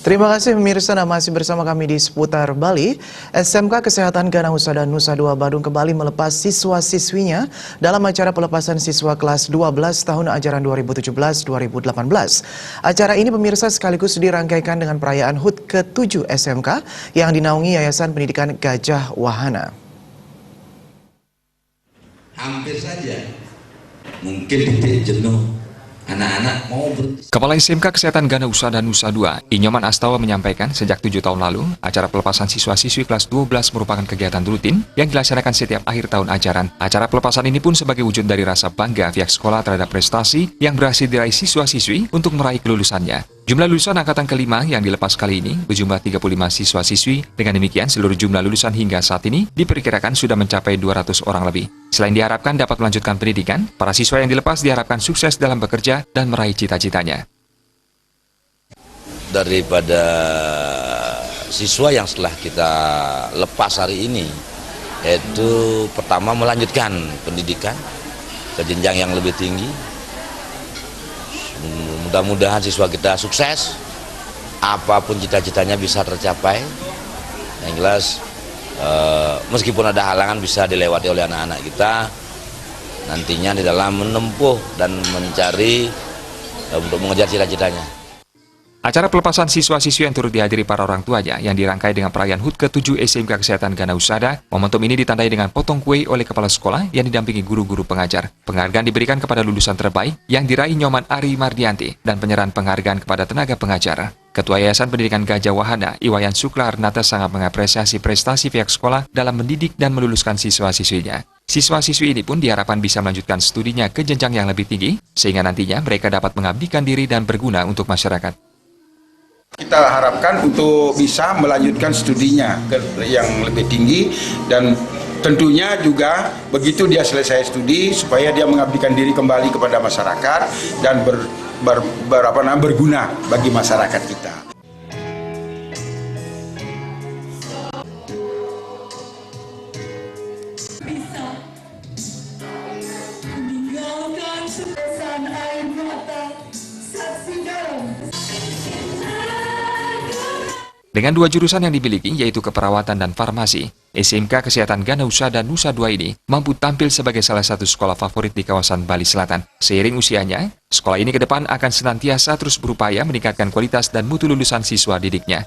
Terima kasih pemirsa, masih bersama kami di Seputar Bali. SMK Kesehatan Ganausa dan Nusa Dua Badung kembali melepas siswa-siswinya dalam acara pelepasan siswa kelas 12 tahun ajaran 2017-2018. Acara ini pemirsa sekaligus dirangkaikan dengan perayaan HUT ke-7 SMK yang dinaungi Yayasan Pendidikan Gajah Wahana. Hampir saja, mungkin titik jenuh. Anak-anak mau berhenti. Kepala SMK Kesehatan Ganausa dan Nusa Dua, Inyoman Astawa menyampaikan sejak 7 tahun lalu, acara pelepasan siswa-siswi kelas 12 merupakan kegiatan rutin yang dilaksanakan setiap akhir tahun ajaran. Acara pelepasan ini pun sebagai wujud dari rasa bangga pihak sekolah terhadap prestasi yang berhasil diraih siswa-siswi untuk meraih kelulusannya. Jumlah lulusan angkatan kelima yang dilepas kali ini berjumlah 35 siswa-siswi. Dengan demikian, seluruh jumlah lulusan hingga saat ini diperkirakan sudah mencapai 200 orang lebih. Selain diharapkan dapat melanjutkan pendidikan, para siswa yang dilepas diharapkan sukses dalam bekerja dan meraih cita-citanya. Daripada siswa yang setelah kita lepas hari ini, itu pertama melanjutkan pendidikan ke jenjang yang lebih tinggi. Mudah-mudahan siswa kita sukses, apapun cita-citanya bisa tercapai. Yang jelas, meskipun ada halangan bisa dilewati oleh anak-anak kita nantinya di dalam menempuh dan mencari untuk mengejar cita-citanya. Acara pelepasan siswa-siswi yang turut dihadiri para orang tuanya yang dirangkai dengan perayaan HUT ke-7 SMK Kesehatan Ganausa. Momentum ini ditandai dengan potong kue oleh kepala sekolah yang didampingi guru-guru pengajar. Penghargaan diberikan kepada lulusan terbaik yang diraih Nyoman Ari Mardianti dan penyerahan penghargaan kepada tenaga pengajar. Ketua Yayasan Pendidikan Gajah Wahana, Iwayan Suklarnata, sangat mengapresiasi prestasi pihak sekolah dalam mendidik dan meluluskan siswa-siswinya. Siswa-siswi ini pun diharapkan bisa melanjutkan studinya ke jenjang yang lebih tinggi, sehingga nantinya mereka dapat mengabdikan diri dan berguna untuk masyarakat. Kita harapkan untuk bisa melanjutkan studinya ke yang lebih tinggi dan tentunya juga begitu dia selesai studi supaya dia mengabdikan diri kembali kepada masyarakat dan berguna bagi masyarakat kita. Dengan dua jurusan yang dimiliki, yaitu keperawatan dan farmasi, SMK Kesehatan Ganausa dan Nusa Dua ini mampu tampil sebagai salah satu sekolah favorit di kawasan Bali Selatan. Seiring usianya, sekolah ini ke depan akan senantiasa terus berupaya meningkatkan kualitas dan mutu lulusan siswa didiknya.